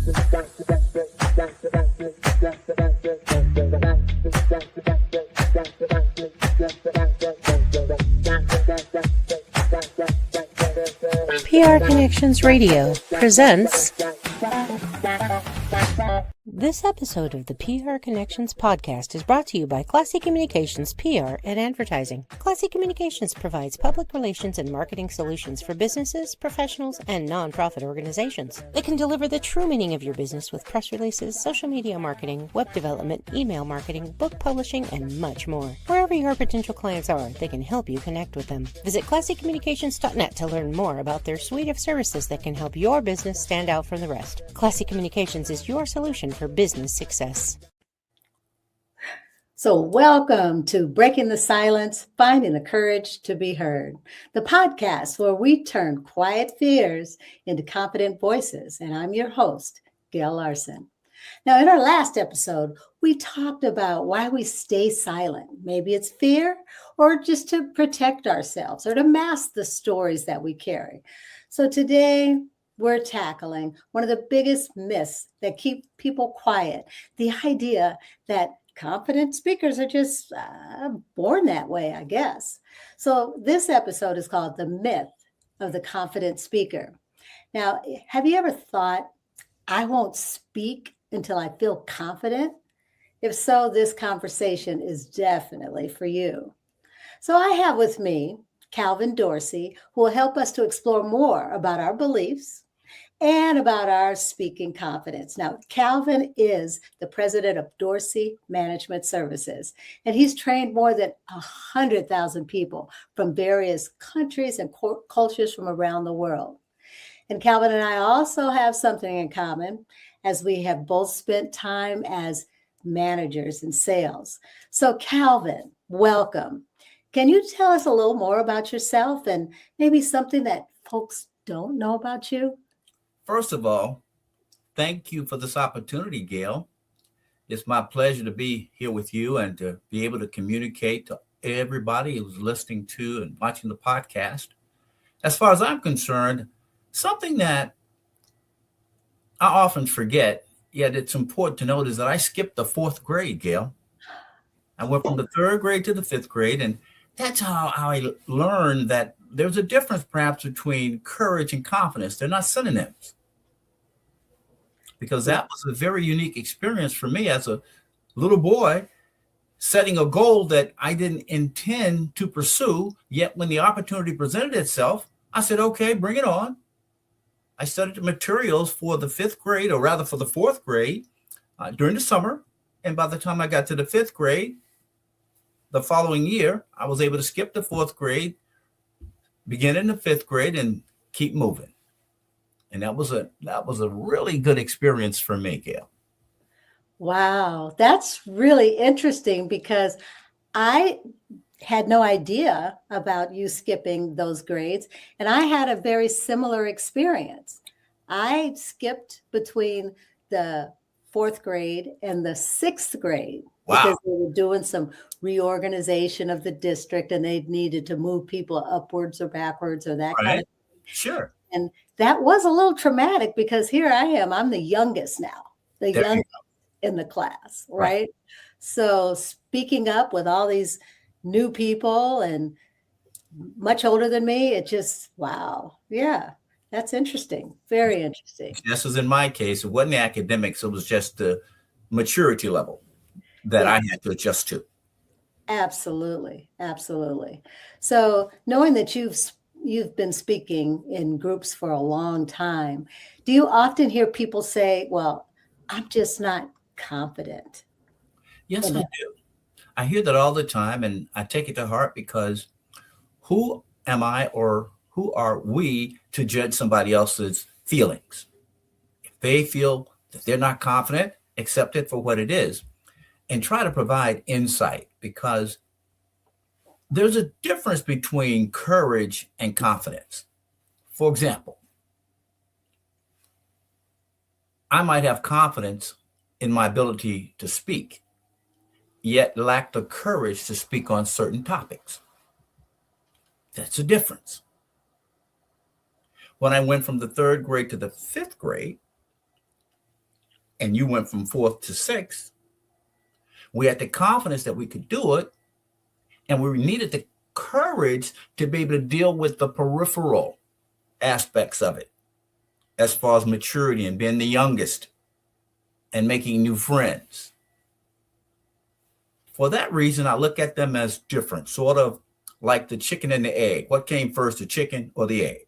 PR Connections Radio presents this episode of the PR Connections podcast is brought to you by Classy Communications PR and Advertising. Classy Communications provides public relations and marketing solutions for businesses, professionals, and nonprofit organizations. They can deliver the true meaning of your business with press releases, social media marketing, web development, email marketing, book publishing, and much more. Wherever your potential clients are, they can help you connect with them. Visit classycommunications.net to learn more about their suite of services that can help your business stand out from the rest. Classy Communications is your solution for business success. So welcome to Breaking the Silence, Finding the Courage to be Heard, the podcast where we turn quiet fears into confident voices. And I'm your host, Gail Larson. Now, in our last episode, we talked about why we stay silent. Maybe it's fear or just to protect ourselves or to mask the stories that we carry. So today, we're tackling one of the biggest myths that keep people quiet, the idea that confident speakers are just born that way, I guess. So this episode is called The Myth of the Confident Speaker. Now, have you ever thought, I won't speak until I feel confident? If so, this conversation is definitely for you. So I have with me Calvin Dorsey, who will help us to explore more about our beliefs and about our speaking confidence. Now, Calvin is the president of Dorsey Management Services, and he's trained more than 100,000 people from various countries and cultures from around the world. And Calvin and I also have something in common, as we have both spent time as managers in sales. So Calvin, welcome. Can you tell us a little more about yourself and maybe something that folks don't know about you? First of all, thank you for this opportunity, Gail. It's my pleasure to be here with you and to be able to communicate to everybody who's listening to and watching the podcast. As far as I'm concerned, something that I often forget, yet it's important to note, is that I skipped the fourth grade, Gail. I went from the third grade to the fifth grade, and that's how I learned that there's a difference perhaps between courage and confidence. They're not synonyms. Because that was a very unique experience for me as a little boy, setting a goal that I didn't intend to pursue. Yet when the opportunity presented itself, I said, okay, bring it on. I studied the materials for the fifth grade, or rather for the fourth grade, during the summer. And by the time I got to the fifth grade, the following year, I was able to skip the fourth grade, begin in the fifth grade, and keep moving. And that was a really good experience for me, Gail. Wow, that's really interesting because I had no idea about you skipping those grades. And I had a very similar experience. I skipped between the fourth grade and the sixth grade. Wow. Because they were doing some reorganization of the district and they needed to move people upwards or backwards or that kind of thing. Sure. And that was a little traumatic because here I am. I'm the youngest now, the youngest in the class, right? So speaking up with all these new people and much older than me, it just, wow. Yeah, that's interesting. Very interesting. This was in my case. It wasn't academics. It was just the maturity level that I had to adjust to. Absolutely. Absolutely. So knowing that you've been speaking in groups for a long time, do you often hear people say, well, I'm just not confident? Yes, I do. I hear that all the time, and I take it to heart because who am I or who are we to judge somebody else's feelings? If they feel that they're not confident, accept it for what it is and try to provide insight, because there's a difference between courage and confidence. For example, I might have confidence in my ability to speak, yet lack the courage to speak on certain topics. That's a difference. When I went from the third grade to the fifth grade, and you went from fourth to sixth, we had the confidence that we could do it, and we needed the courage to be able to deal with the peripheral aspects of it, as far as maturity and being the youngest and making new friends. For that reason, I look at them as different, sort of like the chicken and the egg. What came first, the chicken or the egg?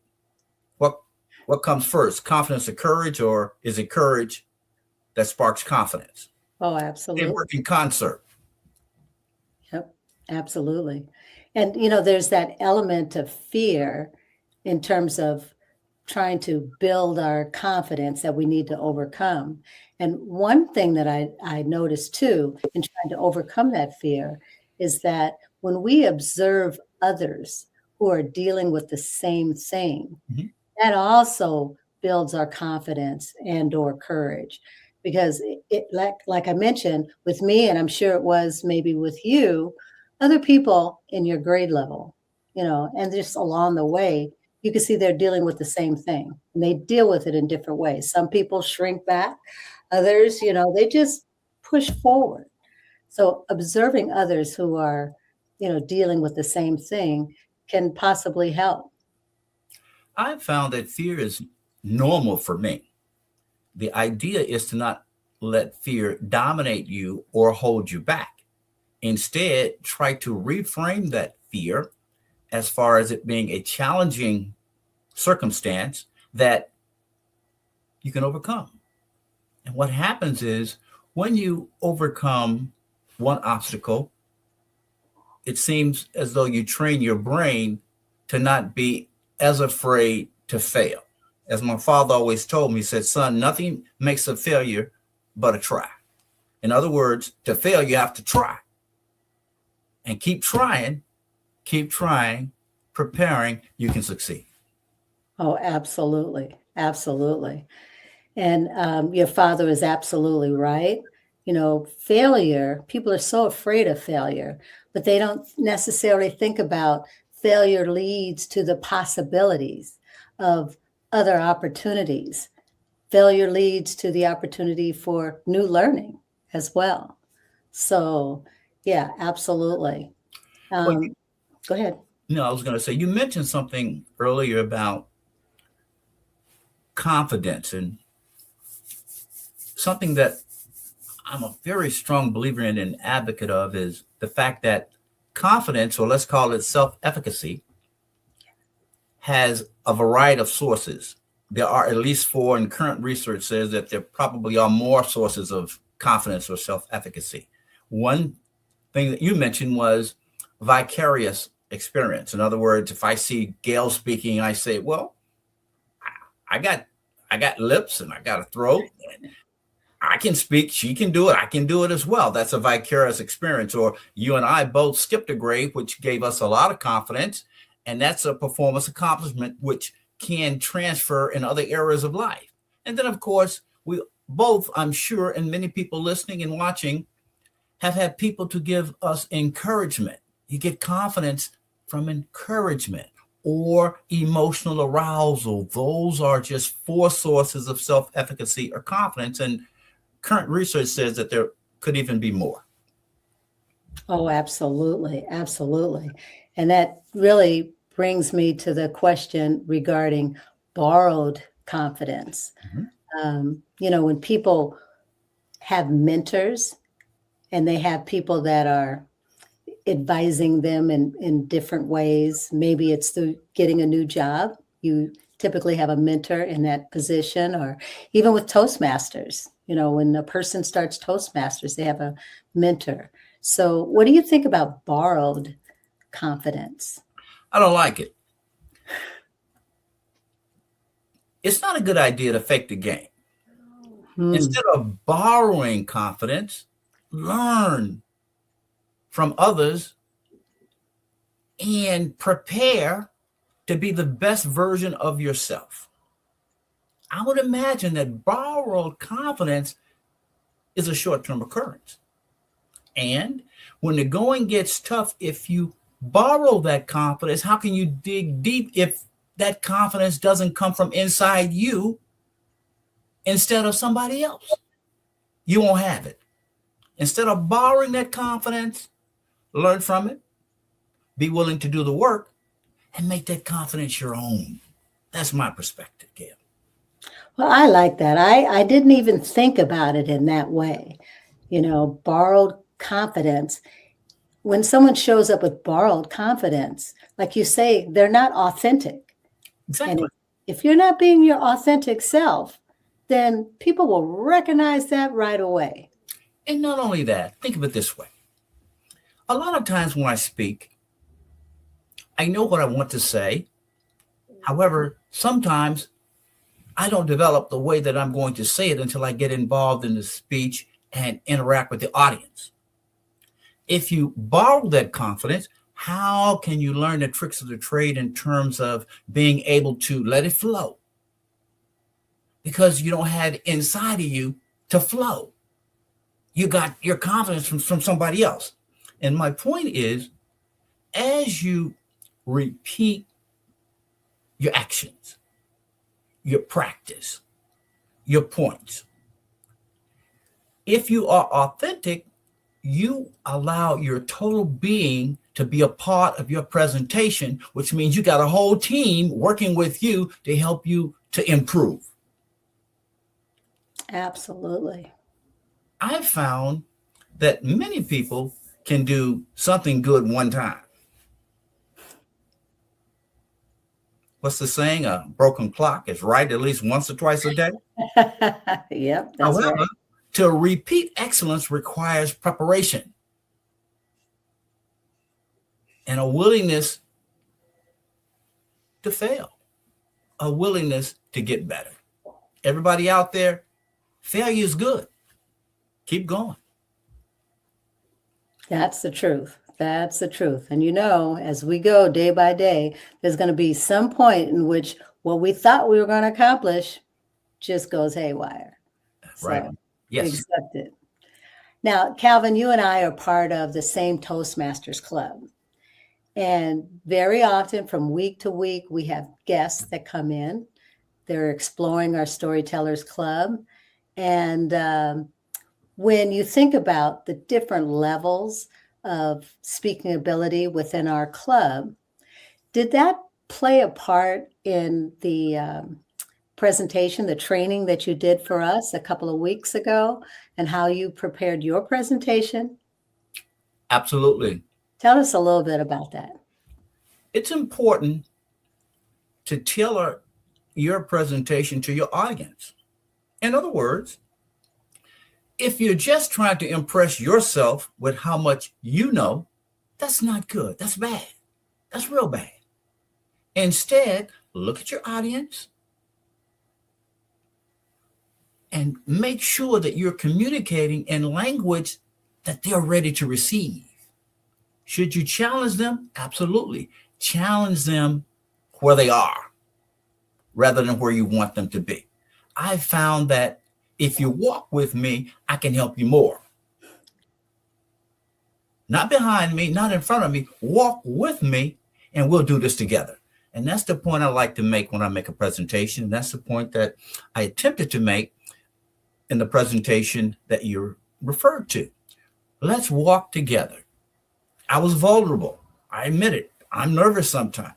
What comes first, confidence or courage, or is it courage that sparks confidence? Oh, They absolutely. work in concert. Yep, absolutely. And, there's that element of fear in terms of trying to build our confidence that we need to overcome. And one thing that I noticed too in trying to overcome that fear is that when we observe others who are dealing with the same thing, Mhm. that also builds our confidence and or courage. Because it like I mentioned with me, and I'm sure it was maybe with you, other people in your grade level, and just along the way, you can see they're dealing with the same thing and they deal with it in different ways. Some people shrink back, others, they just push forward. So observing others who are, dealing with the same thing can possibly help. I found that fear is normal for me. The idea is to not let fear dominate you or hold you back. Instead, try to reframe that fear as far as it being a challenging circumstance that you can overcome. And what happens is when you overcome one obstacle, it seems as though you train your brain to not be as afraid to fail. As my father always told me, he said, son, nothing makes a failure but a try. In other words, to fail, you have to try. And keep trying, preparing, you can succeed. Oh, absolutely. Absolutely. And your father is absolutely right. Failure, people are so afraid of failure, but they don't necessarily think about failure leads to the possibilities of other opportunities. Failure leads to the opportunity for new learning as well. So, yeah, absolutely. Well, Go ahead. I was going to say, you mentioned something earlier about confidence, and something that I'm a very strong believer in and advocate of is the fact that confidence, or let's call it self-efficacy, has a variety of sources. There are at least four, and current research says that there probably are more sources of confidence or self-efficacy. One thing that you mentioned was vicarious experience. In other words, if I see Gail speaking, I say, well, I got lips and I got a throat. I can speak, she can do it, I can do it as well. That's a vicarious experience. Or you and I both skipped a grade, which gave us a lot of confidence. And that's a performance accomplishment, which can transfer in other areas of life. And then, of course, we both, I'm sure, and many people listening and watching have had people to give us encouragement. You get confidence from encouragement or emotional arousal. Those are just four sources of self-efficacy or confidence. And current research says that there could even be more. Oh, absolutely. Absolutely. And that really brings me to the question regarding borrowed confidence. Mhm. When people have mentors and they have people that are advising them in different ways, maybe it's through getting a new job. You typically have a mentor in that position, or even with Toastmasters, when a person starts Toastmasters, they have a mentor. So what do you think about borrowed confidence? I don't like it. It's not a good idea to fake the game. Instead of borrowing confidence, learn from others and prepare to be the best version of yourself. I would imagine that borrowed confidence is a short-term occurrence. And when the going gets tough, if you borrow that confidence, how can you dig deep if that confidence doesn't come from inside you instead of somebody else? you won't have it. Instead of borrowing that confidence, learn from it, be willing to do the work, and make that confidence your own. That's my perspective, Gail. Well, I like that. I didn't even think about it in that way. Borrowed confidence. When someone shows up with borrowed confidence, like you say, they're not authentic. Exactly. And if you're not being your authentic self, then people will recognize that right away. And not only that, think of it this way. A lot of times when I speak, I know what I want to say. However, sometimes I don't develop the way that I'm going to say it until I get involved in the speech and interact with the audience. If you borrow that confidence, how can you learn the tricks of the trade in terms of being able to let it flow? Because you don't have it inside of you to flow. You got your confidence from somebody else. And my point is, as you repeat your actions, your practice, your points, if you are authentic, you allow your total being to be a part of your presentation, which means you got a whole team working with you to help you to improve. Absolutely. I've found that many people can do something good one time. What's the saying? A broken clock is right at least once or twice a day. Yep, that's However, right. to repeat excellence requires preparation and a willingness to fail, a willingness to get better. Everybody out there, failure is good. Keep going. That's the truth. That's the truth. And as we go day by day, there's going to be some point in which what we thought we were going to accomplish just goes haywire. Right. So Yes. accept it. Now, Calvin, you and I are part of the same Toastmasters club. And very often from week to week, we have guests that come in. They're exploring our Storytellers Club. And when you think about the different levels of speaking ability within our club, did that play a part in the presentation, the training that you did for us a couple of weeks ago, and how you prepared your presentation? Absolutely. Tell us a little bit about that. It's important to tailor your presentation to your audience. In other words, if you're just trying to impress yourself with how much you know, that's not good. That's bad. That's real bad. Instead, look at your audience and make sure that you're communicating in language that they're ready to receive. Should you challenge them? Absolutely. Challenge them where they are rather than where you want them to be. I've found that if you walk with me, I can help you more. Not behind me, not in front of me. Walk with me, and we'll do this together. And that's the point I like to make when I make a presentation. And that's the point that I attempted to make in the presentation that you referred to. Let's walk together. I was vulnerable. I admit it. I'm nervous sometimes.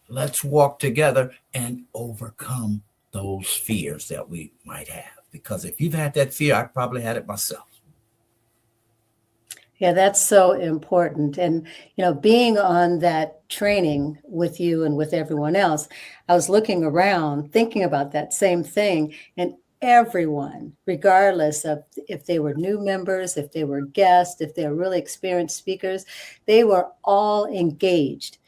Let's walk together and overcome those fears that we might have. Because if you've had that fear, I probably had it myself. Yeah, that's so important. And, being on that training with you and with everyone else, I was looking around thinking about that same thing. And everyone, regardless of if they were new members, if they were guests, if they were really experienced speakers, they were all engaged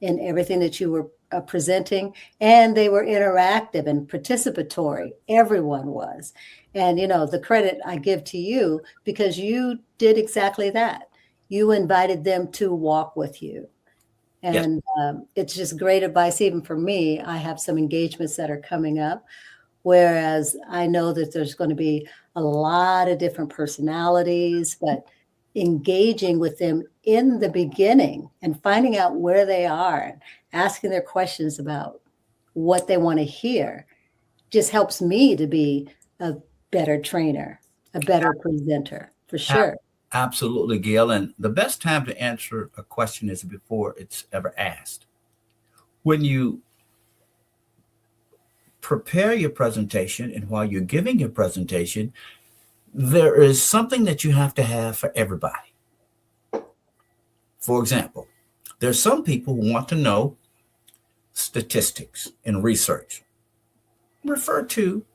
in everything that you were presenting, and they were interactive and participatory. Everyone was. And, the credit I give to you because you did exactly that. You invited them to walk with you. And it's just great advice, even for me. I have some engagements that are coming up, whereas I know that there's going to be a lot of different personalities, but engaging with them in the beginning and finding out where they are, asking their questions about what they want to hear just helps me to be a better trainer, a better presenter, for sure. Absolutely, Gail. And the best time to answer a question is before it's ever asked. When you prepare your presentation and while you're giving your presentation, there is something that you have to have for everybody. For example, there's some people who want to know statistics and research. Refer to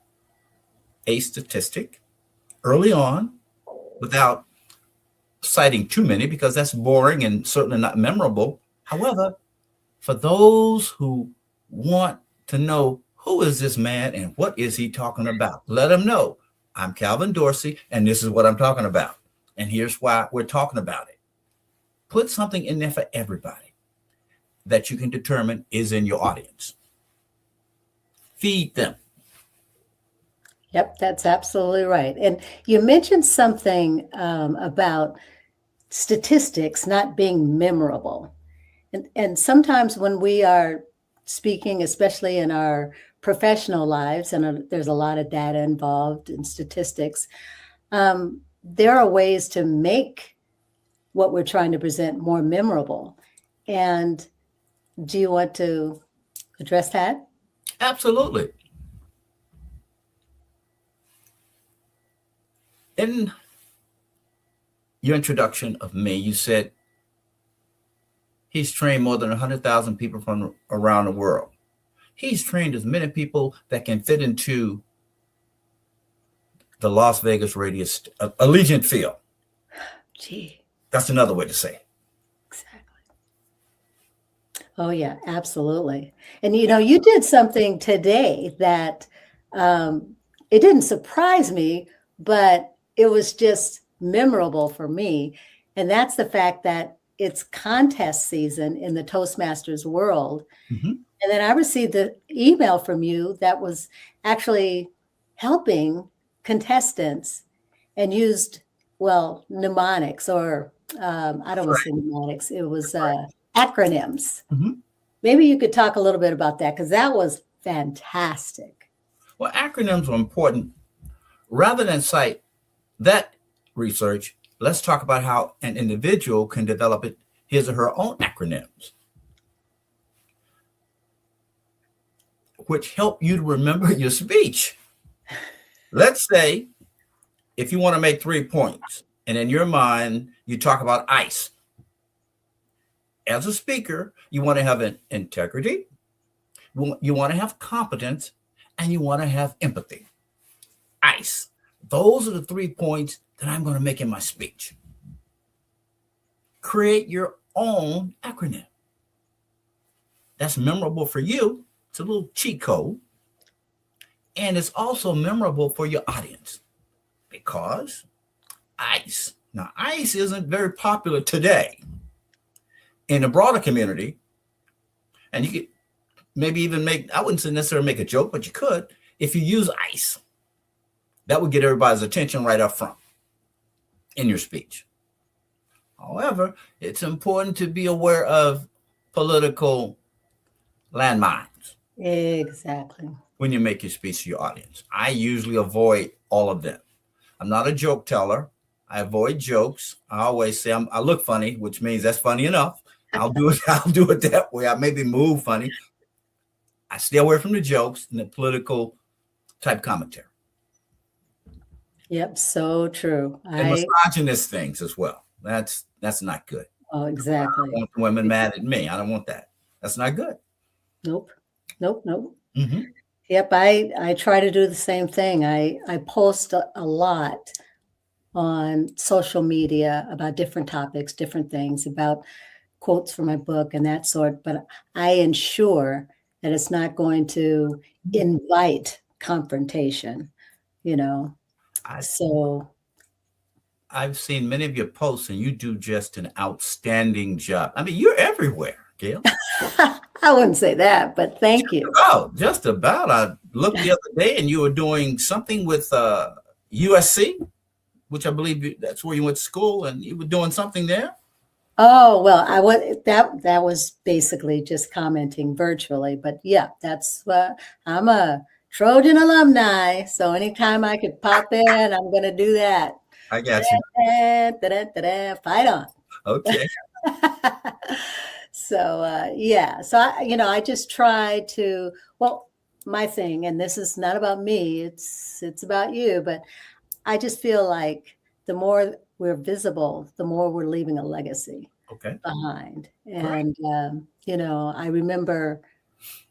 a statistic early on without citing too many, because that's boring and certainly not memorable. However, for those who want to know who is this man and what is he talking about, let them know I'm Calvin Dorsey and this is what I'm talking about. And here's why we're talking about it. Put something in there for everybody that you can determine is in your audience. Feed them. Yep, that's absolutely right. And you mentioned something about statistics not being memorable. And sometimes when we are speaking, especially in our professional lives, and there's a lot of data involved in statistics, there are ways to make what we're trying to present more memorable. And do you want to address that? Absolutely. In your introduction of me, you said he's trained more than 100,000 people from around the world. He's trained as many people that can fit into the Las Vegas radius, Allegiant Field. Gee. That's another way to say it. Exactly. Oh, yeah, absolutely. And, you did something today that it didn't surprise me, but it was just memorable for me. And that's the fact that it's contest season in the Toastmasters world. Mm-hmm. And then I received the email from you that was actually helping contestants and used, mnemonics, or I don't want to say mnemonics. It was acronyms. Mm-hmm. Maybe you could talk a little bit about that, because that was fantastic. Well, acronyms are important. Rather than cite that research, let's talk about how an individual can develop his or her own acronyms, which help you to remember your speech. Let's say if you want to make 3 points and in your mind you talk about ICE. As a speaker, you want to have an integrity, you want to have competence, and you want to have empathy. ICE. Those are the 3 points that I'm going to make in my speech. Create your own acronym. That's memorable for you. It's a little cheat code. And it's also memorable for your audience because ICE. Now, ICE isn't very popular today in the broader community. And you could maybe even I wouldn't say necessarily make a joke, but you could. If you use ICE, that would get everybody's attention right up front in your speech. However, it's important to be aware of political landmines. Exactly. When you make your speech to your audience. I usually avoid all of them. I'm not a joke teller. I avoid jokes. I always say I look funny, which means that's funny enough. I'll do it that way. I maybe move funny. I stay away from the jokes and the political type commentary. Yep, so true. And misogynist things as well. That's not good. Oh, exactly. I want women mad at me. I don't want that. That's not good. Nope. Mm-hmm. Yep, I try to do the same thing. I post a lot on social media about different topics, different things, about quotes from my book and that sort, but I ensure that it's not going to invite confrontation, So I've seen many of your posts and you do just an outstanding job. I mean, you're everywhere, Gail. I wouldn't say that, but thank you. Oh, just about. I looked the other day and you were doing something with USC, which I believe that's where you went to school, and you were doing something there. Oh, well, that was basically just commenting virtually, but yeah, that's I'm a Trojan alumni. So anytime I could pop in, I'm going to do that. I got you. Fight on. Okay. So yeah, so I just try to, well, my thing, and this is not about me, it's about you, but I just feel like the more we're visible, the more we're leaving a legacy Okay. behind. Correct. And I remember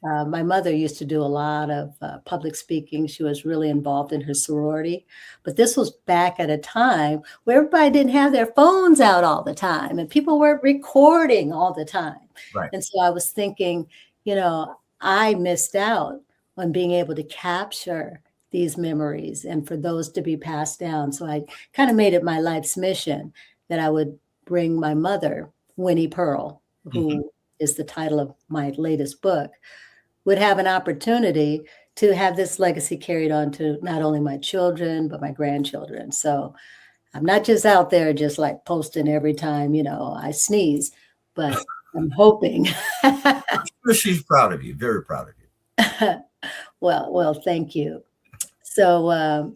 my mother used to do a lot of public speaking. She was really involved in her sorority. But this was back at a time where everybody didn't have their phones out all the time and people weren't recording all the time. Right. And so I was thinking, I missed out on being able to capture these memories and for those to be passed down. So I kind of made it my life's mission that I would bring my mother, Winnie Pearl, who is the title of my latest book, would have an opportunity to have this legacy carried on to not only my children, but my grandchildren. So I'm not just out there just like posting every time, I sneeze, but I'm hoping. I'm sure she's proud of you, very proud of you. Well, thank you. So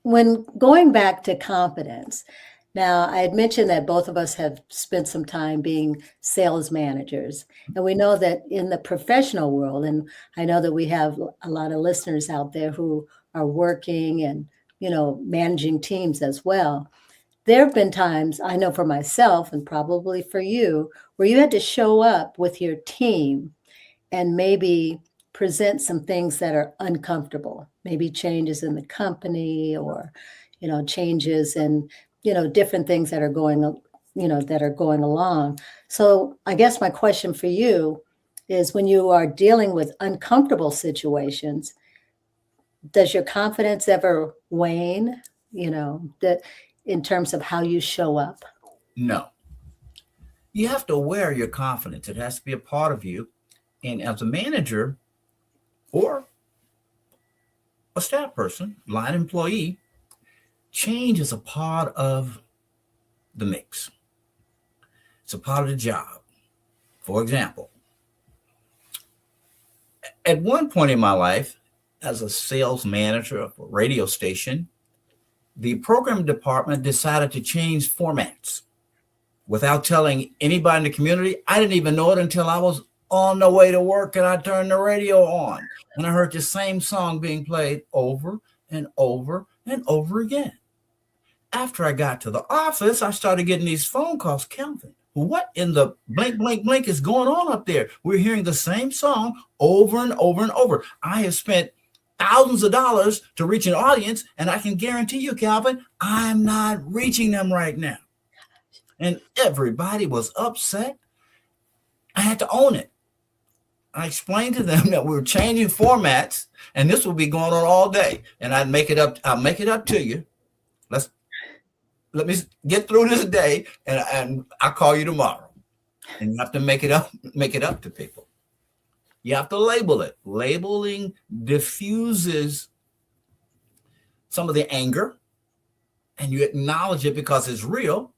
when going back to confidence, now, I had mentioned that both of us have spent some time being sales managers. And we know that in the professional world, and I know that we have a lot of listeners out there who are working and, managing teams as well. There have been times, I know for myself and probably for you, where you had to show up with your team and maybe present some things that are uncomfortable, maybe changes in the company or, changes in different things that are going along. So I guess my question for you is when you are dealing with uncomfortable situations, does your confidence ever wane, that in terms of how you show up? No. You have to wear your confidence. It has to be a part of you. And as a manager or a staff person, line employee, change is a part of the mix. It's a part of the job. For example, at one point in my life, as a sales manager of a radio station, the program department decided to change formats without telling anybody in the community. I didn't even know it until I was on the way to work and I turned the radio on and I heard the same song being played over and over and over again. After I got to the office, I started getting these phone calls. Calvin, what in the blank, blank, blank is going on up there? We're hearing the same song over and over and over. I have spent thousands of dollars to reach an audience, and I can guarantee you, Calvin, I'm not reaching them right now. And everybody was upset. I had to own it. I explained to them that we were changing formats, and this will be going on all day. And I'll make it up to you. Let me get through this day, and I'll call you tomorrow. And you have to make it up to people. You have to label it. Labeling diffuses some of the anger, and you acknowledge it because it's real,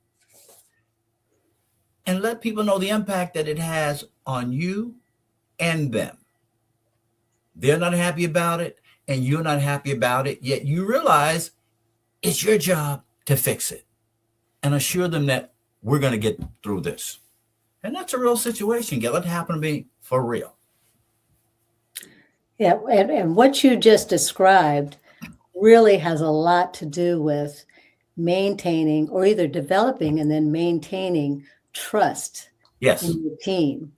and let people know the impact that it has on you and them. They're not happy about it, and you're not happy about it, yet you realize it's your job to fix it and assure them that we're going to get through this. And that's a real situation, Gil. It happened to me for real. Yeah, and what you just described really has a lot to do with maintaining or either developing and then maintaining trust Yes. in your team,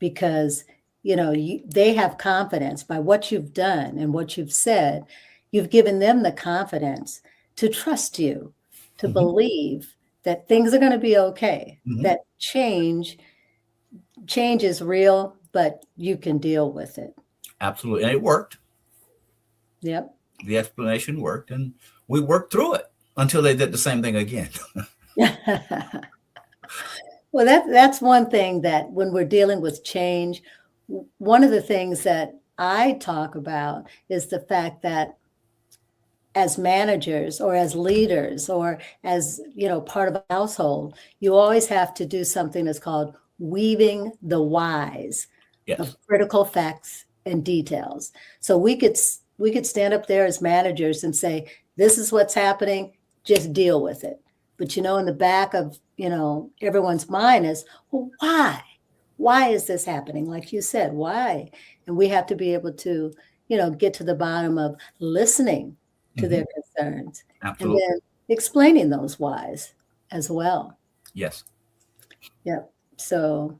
because they have confidence by what you've done and what you've said. You've given them the confidence to trust you, to believe that things are going to be okay, that change is real, but you can deal with it. Absolutely. And it worked. Yep. The explanation worked, and we worked through it until they did the same thing again. Well, that's one thing that when we're dealing with change, one of the things that I talk about is the fact that as managers or as leaders or as, part of a household, you always have to do something that's called weaving the whys of critical facts and details. So we could we could stand up there as managers and say, this is what's happening, just deal with it. But, in the back of, everyone's mind is, well, why? Why is this happening? Like you said, why? And we have to be able to, get to the bottom of listening to their concerns. Absolutely. And then explaining those whys as well. Yes. Yeah. So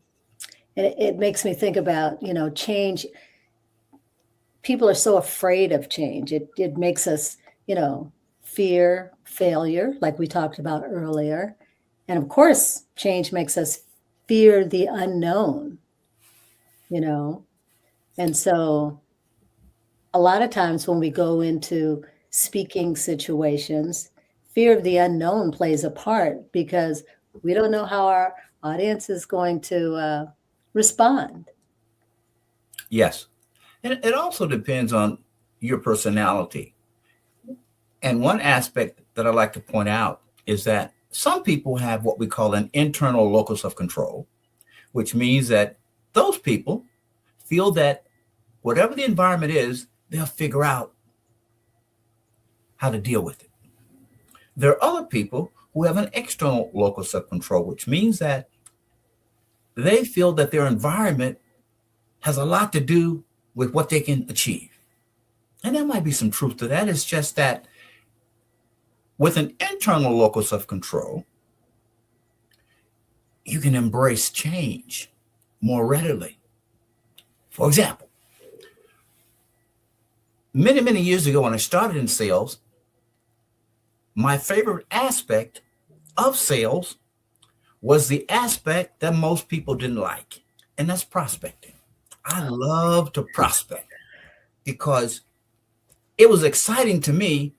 it makes me think about, change. People are so afraid of change. It makes us, fear failure, like we talked about earlier. And of course, change makes us fear the unknown, And so a lot of times when we go into speaking situations, fear of the unknown plays a part because we don't know how our audience is going to respond. Yes. And it also depends on your personality. And one aspect that I like to point out is that some people have what we call an internal locus of control, which means that those people feel that whatever the environment is, they'll figure out how to deal with it. There are other people who have an external locus of control, which means that they feel that their environment has a lot to do with what they can achieve. And there might be some truth to that. It's just that with an internal locus of control, you can embrace change more readily. For example, many, many years ago when I started in sales, my favorite aspect of sales was the aspect that most people didn't like, and that's prospecting. I love to prospect because it was exciting to me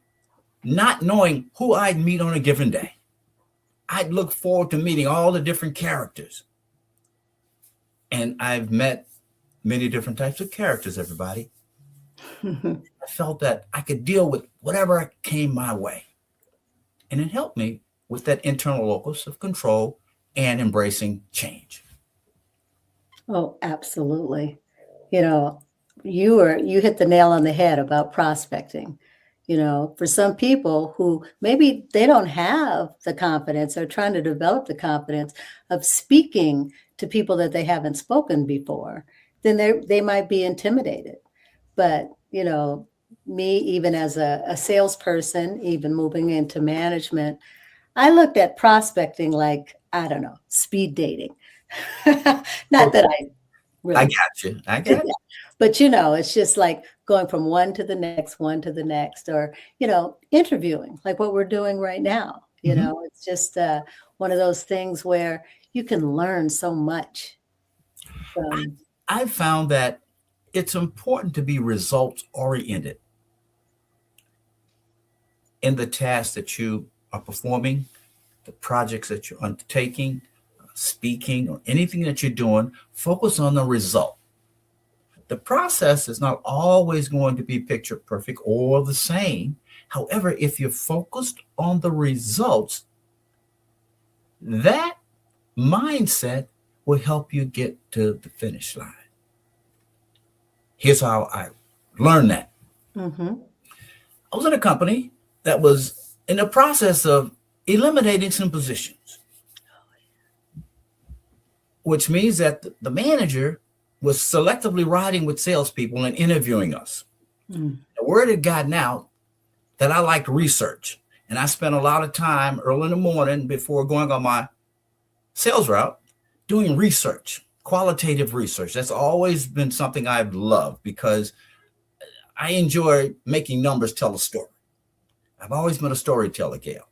not knowing who I'd meet on a given day. I'd look forward to meeting all the different characters. And I've met many different types of characters, everybody. I felt that I could deal with whatever came my way. And it helped me with that internal locus of control and embracing change. Oh, absolutely. You hit the nail on the head about prospecting. For some people who maybe they don't have the confidence or trying to develop the confidence of speaking to people that they haven't spoken before, then they might be intimidated. But, me, even as a salesperson, even moving into management, I looked at prospecting like, I don't know, speed dating. Not that I really. I got you. But, it's just like going from one to the next, or, interviewing like what we're doing right now. It's just one of those things where you can learn so much. I found that it's important to be results oriented in the tasks that you are performing, the projects that you're undertaking, speaking, or anything that you're doing. Focus on the result. The process is not always going to be picture perfect or the same. However, if you're focused on the results, that mindset will help you get to the finish line. Here's how I learned that. I was in a company that was in the process of eliminating some positions, which means that the manager was selectively riding with salespeople and interviewing us. The word had gotten out that I liked research, and I spent a lot of time early in the morning before going on my sales route doing research, qualitative research. That's always been something I've loved because I enjoy making numbers tell a story. I've always been a storyteller, Gail.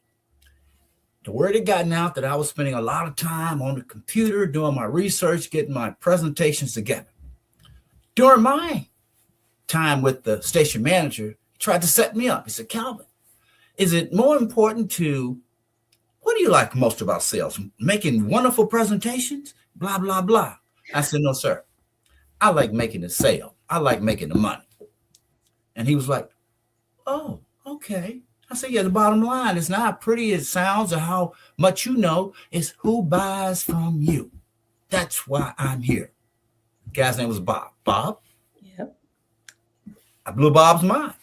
The word had gotten out that I was spending a lot of time on the computer doing my research, getting my presentations together. During my time with the station manager, he tried to set me up. He said, Calvin, is it more important what do you like most about sales? Making wonderful presentations? Blah, blah, blah. I said, no, sir. I like making the sale. I like making the money. And he was like, oh, okay. I said, yeah, the bottom line is not how pretty it sounds or how much you know. It's who buys from you. That's why I'm here. The guy's name was Bob. Bob? Yep. I blew Bob's mind.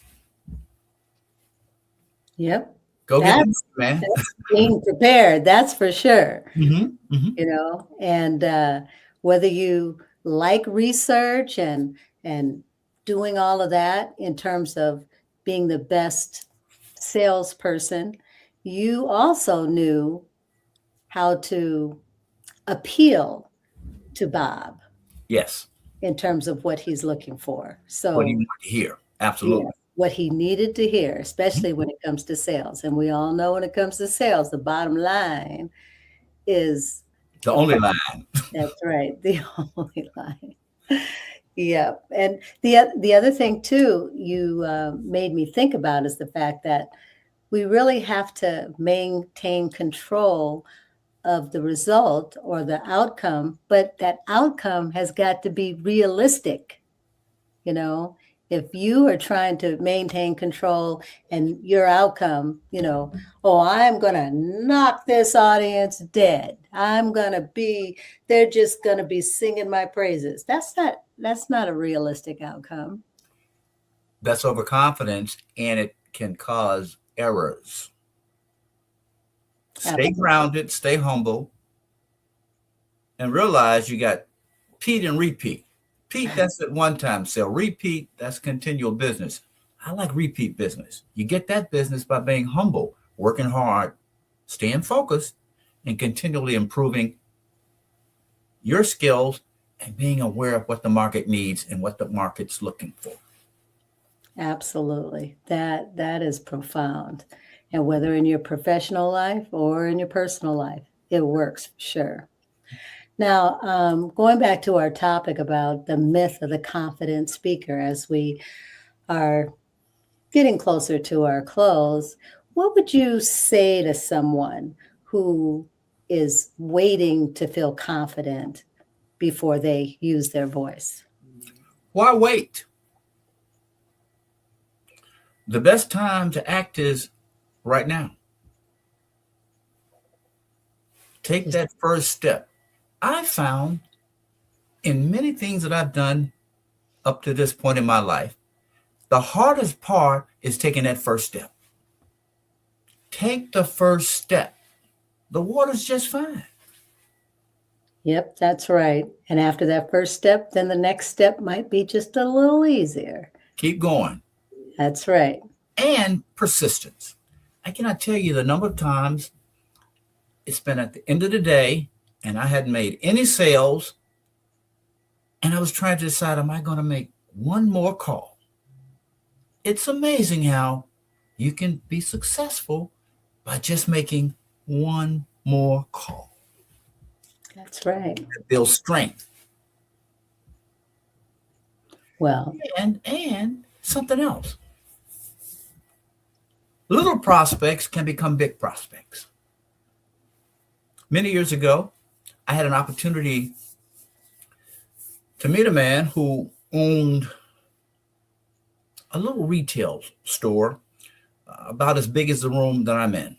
Yep. Go get the man. That's being prepared. That's for sure. Mm-hmm. And whether you like research and doing all of that in terms of being the best salesperson, you also knew how to appeal to Bob Yes. in terms of what he's looking for. What do you So, want to hear? Absolutely. yeah, what he needed to hear, especially when it comes to sales. And we all know when it comes to sales, the bottom line is The a only profit. line. That's right, the only line. Yeah, and the other thing too, you made me think about is the fact that we really have to maintain control of the result or the outcome, but that outcome has got to be realistic. You know, if you are trying to maintain control and your outcome, oh, I'm going to knock this audience dead. They're just going to be singing my praises. That's not a realistic outcome. That's overconfidence, and it can cause errors. Stay Absolutely. grounded, stay humble, and realize you got Pete and repeat. Pete, that's at one time sale. Repeat, that's continual business. I like repeat business. You get that business by being humble, working hard, staying focused, and continually improving your skills and being aware of what the market needs and what the market's looking for. Absolutely. That is profound. And whether in your professional life or in your personal life, it works for sure. Now, going back to our topic about the myth of the confident speaker, as we are getting closer to our close, what would you say to someone who is waiting to feel confident before they use their voice? Why wait? The best time to act is right now. Take that first step. I found in many things that I've done up to this point in my life, the hardest part is taking that first step. Take the first step. The water's just fine. Yep, that's right. And after that first step, then the next step might be just a little easier. Keep going. That's right. And persistence. I cannot tell you the number of times it's been at the end of the day and I hadn't made any sales and I was trying to decide, am I going to make one more call? It's amazing how you can be successful by just making one more call. That's right. It builds strength. Well, and something else. Little prospects can become big prospects. Many years ago, I had an opportunity to meet a man who owned a little retail store about as big as the room that I'm in.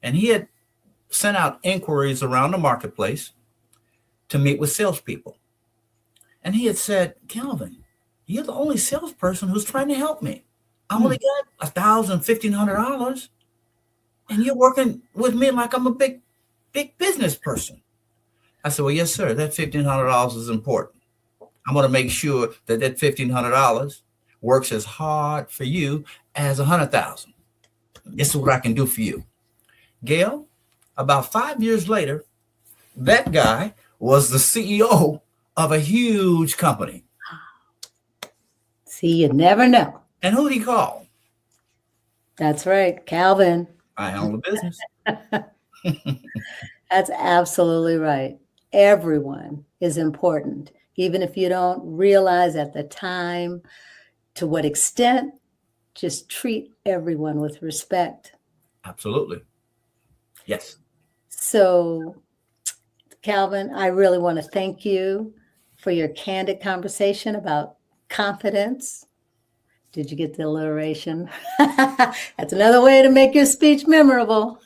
And he had sent out inquiries around the marketplace to meet with salespeople. And he had said, Calvin, you're the only salesperson who's trying to help me. I only got $1,000, $1,500, and you're working with me like I'm a big business person. I said, well, yes, sir, that $1,500 is important. I'm going to make sure that $1,500 works as hard for you as $100,000. This is what I can do for you. Gail, about 5 years later, that guy was the CEO of a huge company. see, you never know. And who did he call? That's right, Calvin. I handle the business. That's absolutely right. Everyone is important, even if you don't realize at the time to what extent. Just treat everyone with respect. Absolutely. Yes. So, Calvin, I really want to thank you for your candid conversation about confidence. Did you get the alliteration? That's another way to make your speech memorable.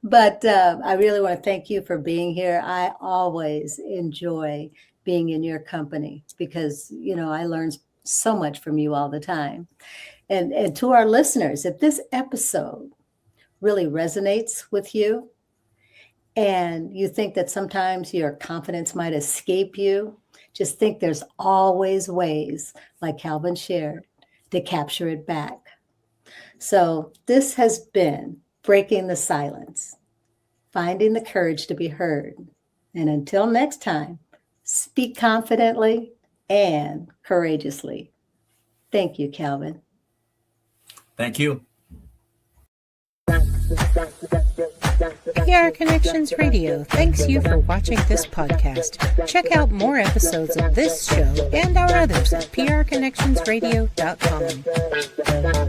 But I really want to thank you for being here. I always enjoy being in your company because, I learn so much from you all the time. And to our listeners, if this episode really resonates with you and you think that sometimes your confidence might escape you, just think there's always ways, like Calvin shared, to capture it back. So this has been Breaking the Silence, finding the courage to be heard. And until next time, speak confidently and courageously. Thank you, Calvin. Thank you. PR Connections Radio thanks you for watching this podcast. Check out more episodes of this show and our others at prconnectionsradio.com.